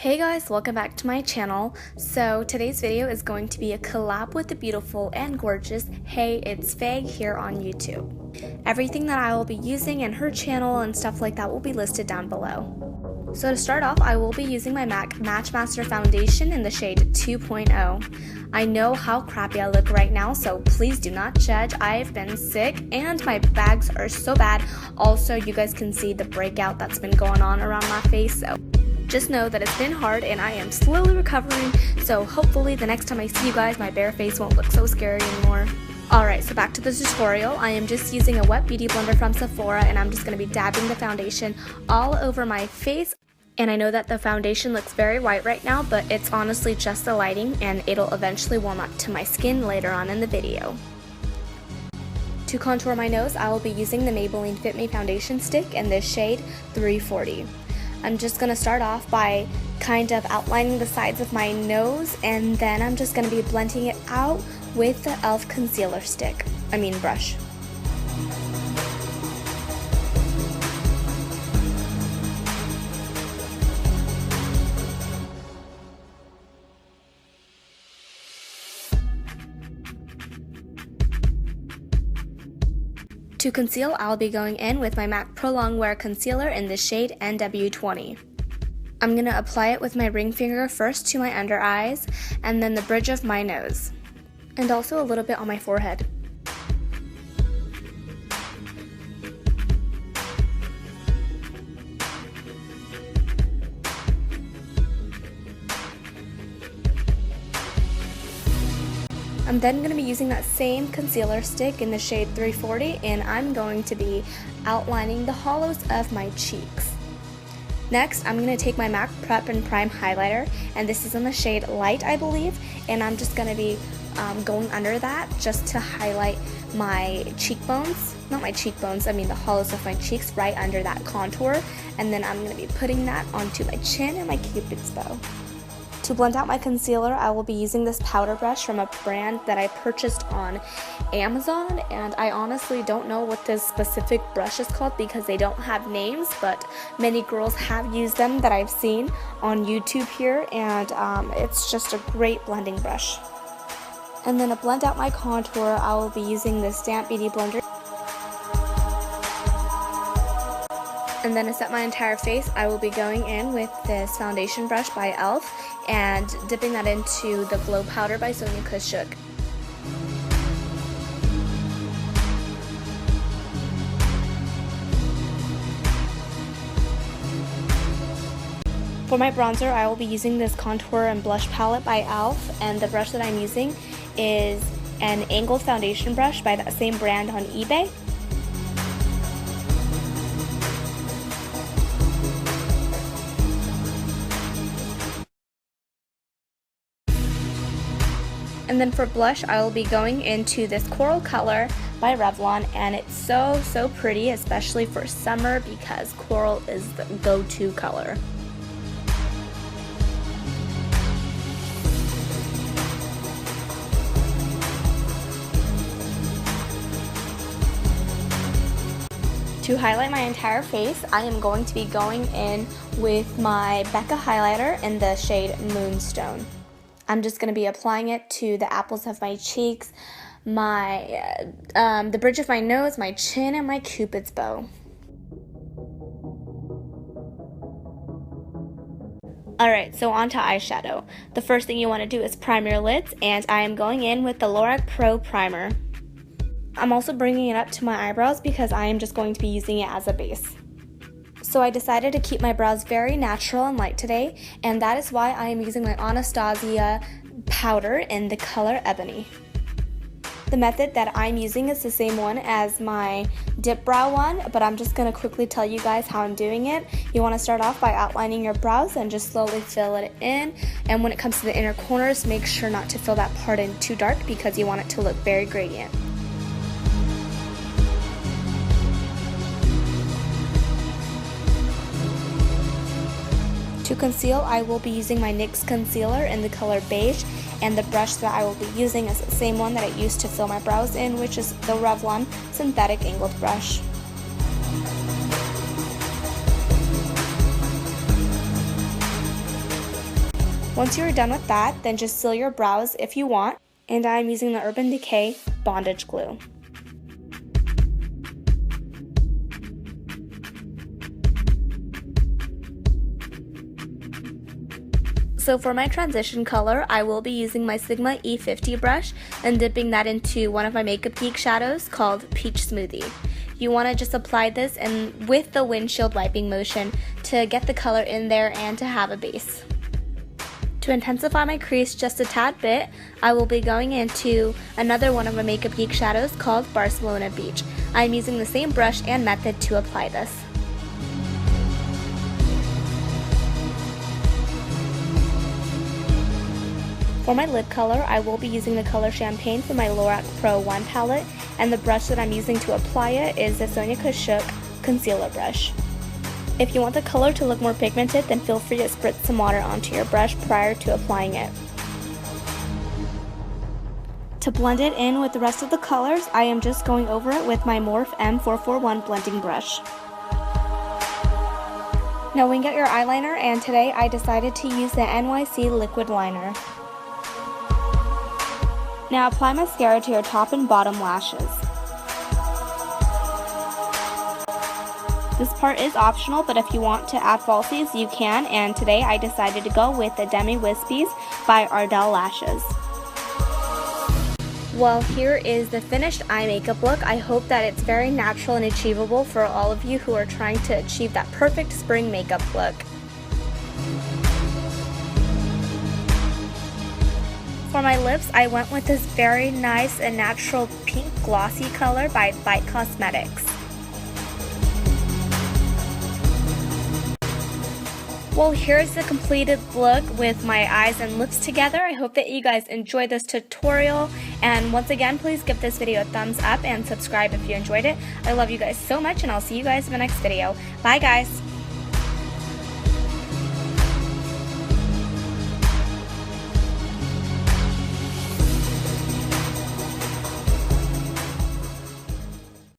Hey guys, welcome back to my channel. So today's video is going to be a collab with the beautiful and gorgeous Hey It's Faye here on YouTube. Everything that I will be using in her channel and stuff like that will be listed down below. So to start off, I will be using my MAC Matchmaster Foundation in the shade 2.0. I know how crappy I look right now, so please do not judge. I've been sick and my bags are so bad. Also, you guys can see the breakout that's been going on around my face, so just know that it's been hard and I am slowly recovering, so hopefully the next time I see you guys, my bare face won't look so scary anymore. Alright, so back to the tutorial. I am just using a wet beauty blender from Sephora and I'm just going to be dabbing the foundation all over my face. And I know that the foundation looks very white right now, but it's honestly just the lighting and it'll eventually warm up to my skin later on in the video. To contour my nose, I will be using the Maybelline Fit Me foundation stick in this shade 340. I'm just going to start off by kind of outlining the sides of my nose, and then I'm just going to be blending it out with the e.l.f. concealer brush. To conceal, I'll be going in with my MAC Prolong Wear Concealer in the shade NW20. I'm going to apply it with my ring finger first to my under eyes, and then the bridge of my nose, and also a little bit on my forehead. I'm then going to be using that same concealer stick in the shade 340, and I'm going to be outlining the hollows of my cheeks. Next, I'm going to take my MAC Prep+Prime Highlighter, and this is in the shade Light, I believe, and I'm just going to be going under that just to highlight my cheekbones, not my cheekbones, I mean the hollows of my cheeks right under that contour, and then I'm going to be putting that onto my chin and my cupid's bow. To blend out my concealer, I will be using this powder brush from a brand that I purchased on Amazon, and I honestly don't know what this specific brush is called because they don't have names, but many girls have used them that I've seen on YouTube here, and it's just a great blending brush. And then to blend out my contour, I will be using this damp beauty blender. And then to set my entire face, I will be going in with this foundation brush by e.l.f. and dipping that into the glow powder by SONIA KASHUK. For my bronzer, I will be using this contour and blush palette by e.l.f. and the brush that I'm using is an angled foundation brush by that same brand on eBay. And then for blush, I will be going into this coral color by Revlon, and it's so pretty, especially for summer because coral is the go-to color. To highlight my entire face, I am going to be going in with my Becca highlighter in the shade Moonstone. I'm just going to be applying it to the apples of my cheeks, the bridge of my nose, my chin, and my cupid's bow. Alright, so on to eyeshadow. The first thing you want to do is prime your lids, and I am going in with the LORAC Pro Primer. I'm also bringing it up to my eyebrows because I am just going to be using it as a base. So I decided to keep my brows very natural and light today, and that is why I am using my Anastasia powder in the color Ebony. The method that I'm using is the same one as my dip brow one, but I'm just going to quickly tell you guys how I'm doing it. You want to start off by outlining your brows and just slowly fill it in, and when it comes to the inner corners, make sure not to fill that part in too dark because you want it to look very gradient. To conceal, I will be using my NYX Concealer in the color Beige, and the brush that I will be using is the same one that I used to fill my brows in, which is the Revlon Synthetic Angled Brush. Once you're done with that, then just seal your brows if you want, and I'm using the Urban Decay Bondage Glue. So for my transition color, I will be using my Sigma E50 brush and dipping that into one of my Makeup Geek shadows called Peach Smoothie. You want to just apply this and with the windshield wiping motion to get the color in there and to have a base. To intensify my crease just a tad bit, I will be going into another one of my Makeup Geek shadows called Barcelona Beach. I'm using the same brush and method to apply this. For my lid color, I will be using the color Champagne from my LORAC Pro 1 palette, and the brush that I'm using to apply it is the SONIA KASHUK concealer brush. If you want the color to look more pigmented, then feel free to spritz some water onto your brush prior to applying it. To blend it in with the rest of the colors, I am just going over it with my Morphe M441 blending brush. Now wing out your eyeliner, and today I decided to use the NYC liquid liner. Now apply mascara to your top and bottom lashes. This part is optional, but if you want to add falsies, you can, and today I decided to go with the Demi Wispies by Ardell Lashes. Well, here is the finished eye makeup look. I hope that it's very natural and achievable for all of you who are trying to achieve that perfect spring makeup look. For my lips, I went with this very nice and natural pink glossy color by Bite Cosmetics. Well, here's the completed look with my eyes and lips together. I hope that you guys enjoyed this tutorial, and once again, please give this video a thumbs up and subscribe if you enjoyed it. I love you guys so much, and I'll see you guys in the next video. Bye guys!